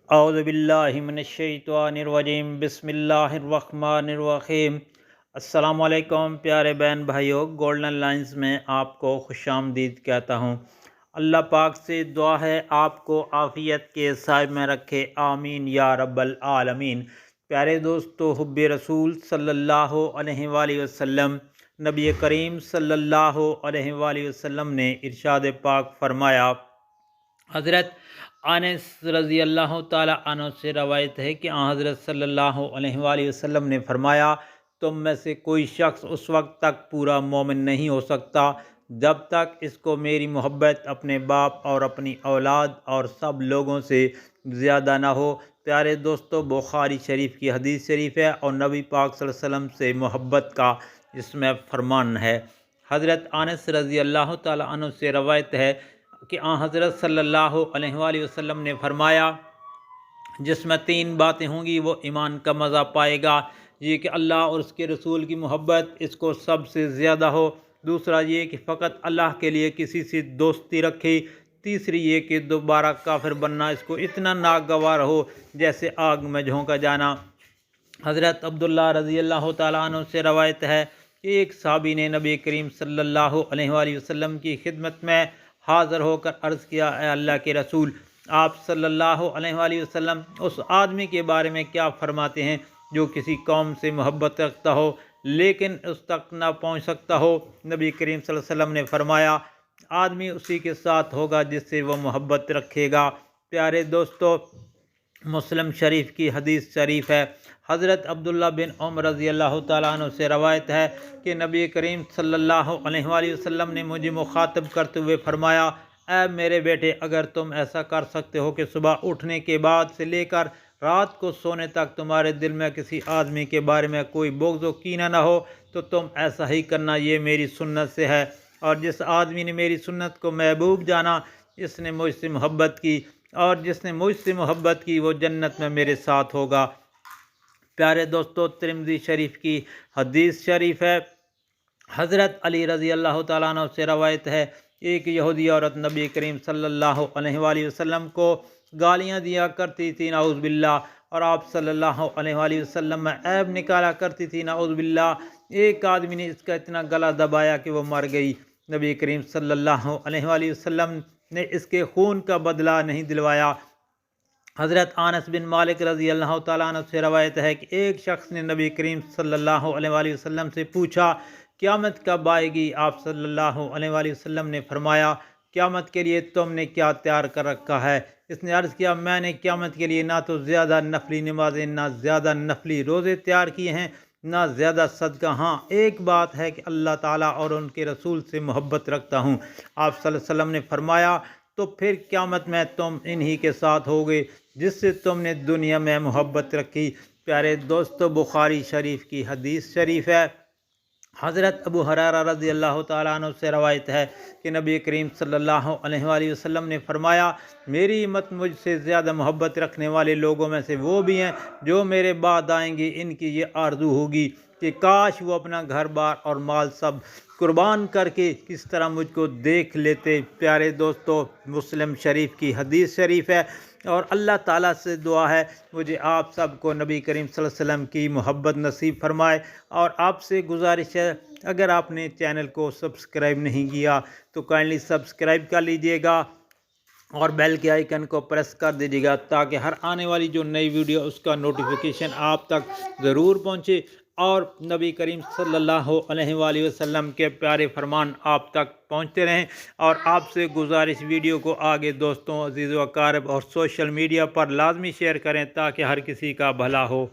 اعوذ باللہ من الشیطان الرجیم بسم اللہ الرحمن الرحیم۔ السلام علیکم پیارے بہن بھائیوں، گولڈن لائنز میں آپ کو خوش آمدید کہتا ہوں۔ اللہ پاک سے دعا ہے آپ کو عافیت کے سائے میں رکھے، آمین یا رب العالمین۔ پیارے دوستو، حب رسول صلی اللہ علیہ وآلہ وسلم، نبی کریم صلی اللہ علیہ وآلہ وسلم نے ارشاد پاک فرمایا۔ حضرت انس رضی اللہ تعالیٰ عنہ سے روایت ہے کہ حضرت صلی اللہ علیہ وآلہ وسلم نے فرمایا، تم میں سے کوئی شخص اس وقت تک پورا مومن نہیں ہو سکتا جب تک اس کو میری محبت اپنے باپ اور اپنی اولاد اور سب لوگوں سے زیادہ نہ ہو۔ پیارے دوستو، بخاری شریف کی حدیث شریف ہے اور نبی پاک صلی اللہ علیہ وسلم سے محبت کا اس میں فرمان ہے۔ حضرت انس رضی اللہ تعالیٰ عنہ سے روایت ہے کہ حضرت صلی اللہ علیہ وآلہ وسلم نے فرمایا، جس میں 3 باتیں ہوں گی وہ ایمان کا مزہ پائے گا۔ یہ کہ اللہ اور اس کے رسول کی محبت اس کو سب سے زیادہ ہو۔ دوسرا یہ کہ فقط اللہ کے لیے کسی سے دوستی رکھے۔ تیسری یہ کہ دوبارہ کافر بننا اس کو اتنا ناگوار ہو جیسے آگ میں جھونکا جانا۔ حضرت عبداللہ رضی اللہ تعالیٰ عنہ سے روایت ہے کہ ایک صحابی نے نبی کریم صلی اللہ علیہ وآلہ وسلم کی خدمت میں حاضر ہو کر عرض کیا، اے اللہ کے رسول، آپ صلی اللہ علیہ وآلہ وسلم اس آدمی کے بارے میں کیا فرماتے ہیں جو کسی قوم سے محبت رکھتا ہو لیکن اس تک نہ پہنچ سکتا ہو؟ نبی کریم صلی اللہ علیہ وسلم نے فرمایا، آدمی اسی کے ساتھ ہوگا جس سے وہ محبت رکھے گا۔ پیارے دوستو، مسلم شریف کی حدیث شریف ہے، حضرت عبداللہ بن عمر رضی اللہ تعالیٰ عنہ سے روایت ہے کہ نبی کریم صلی اللہ علیہ وآلہ وسلم نے مجھے مخاطب کرتے ہوئے فرمایا، اے میرے بیٹے، اگر تم ایسا کر سکتے ہو کہ صبح اٹھنے کے بعد سے لے کر رات کو سونے تک تمہارے دل میں کسی آدمی کے بارے میں کوئی بغض و کینہ نہ ہو تو تم ایسا ہی کرنا، یہ میری سنت سے ہے۔ اور جس آدمی نے میری سنت کو محبوب جانا، اس نے مجھ سے محبت کی، اور جس نے مجھ سے محبت کی وہ جنت میں میرے ساتھ ہوگا۔ پیارے دوستو، ترمذی شریف کی حدیث شریف ہے، حضرت علی رضی اللہ تعالیٰ عنہ سے روایت ہے، ایک یہودی عورت نبی کریم صلی اللہ علیہ وآلہ وسلم کو گالیاں دیا کرتی تھی، نعوذ باللہ، اور آپ صلی اللہ علیہ وآلہ وسلم میں عیب نکالا کرتی تھی، نعوذ باللہ۔ ایک آدمی نے اس کا اتنا گلا دبایا کہ وہ مر گئی۔ نبی کریم صلی اللہ علیہ وآلہ وسلم نے اس کے خون کا بدلہ نہیں دلوایا۔ حضرت انس بن مالک رضی اللہ تعالیٰ عنہ سے روایت ہے کہ ایک شخص نے نبی کریم صلی اللہ علیہ وآلہ وسلم سے پوچھا، قیامت کب آئے گی؟ آپ صلی اللہ علیہ وآلہ وسلم نے فرمایا، قیامت کے لیے تم نے کیا تیار کر رکھا ہے؟ اس نے عرض کیا، میں نے قیامت کے لیے نہ تو زیادہ نفلی نمازیں، نہ زیادہ نفلی روزے تیار کیے ہیں، نہ زیادہ صدقہ۔ ہاں، ایک بات ہے کہ اللہ تعالیٰ اور ان کے رسول سے محبت رکھتا ہوں۔ آپ صلی اللہ علیہ وسلم نے فرمایا، تو پھر قیامت میں تم انہی کے ساتھ ہوگے جس سے تم نے دنیا میں محبت رکھی۔ پیارے دوستو، بخاری شریف کی حدیث شریف ہے، حضرت ابو ہریرہ رضی اللہ تعالیٰ عنہ سے روایت ہے کہ نبی کریم صلی اللہ علیہ وآلہ وسلم نے فرمایا، میری امت مجھ سے زیادہ محبت رکھنے والے لوگوں میں سے وہ بھی ہیں جو میرے بعد آئیں گے۔ ان کی یہ آرزو ہوگی کہ کاش وہ اپنا گھر بار اور مال سب قربان کر کے کس طرح مجھ کو دیکھ لیتے۔ پیارے دوستو، مسلم شریف کی حدیث شریف ہے، اور اللہ تعالیٰ سے دعا ہے مجھے آپ سب کو نبی کریم صلی اللہ علیہ وسلم کی محبت نصیب فرمائے۔ اور آپ سے گزارش ہے، اگر آپ نے چینل کو سبسکرائب نہیں کیا تو کائنڈلی سبسکرائب کر لیجئے گا اور بیل کے آئیکن کو پریس کر دیجیے گا تاکہ ہر آنے والی جو نئی ویڈیو اس کا نوٹیفیکیشن آپ تک ضرور پہنچے اور نبی کریم صلی اللہ علیہ وآلہ وسلم کے پیارے فرمان آپ تک پہنچتے رہیں۔ اور آپ سے گزارش، ویڈیو کو آگے دوستوں، عزیز و اقارب اور سوشل میڈیا پر لازمی شیئر کریں تاکہ ہر کسی کا بھلا ہو۔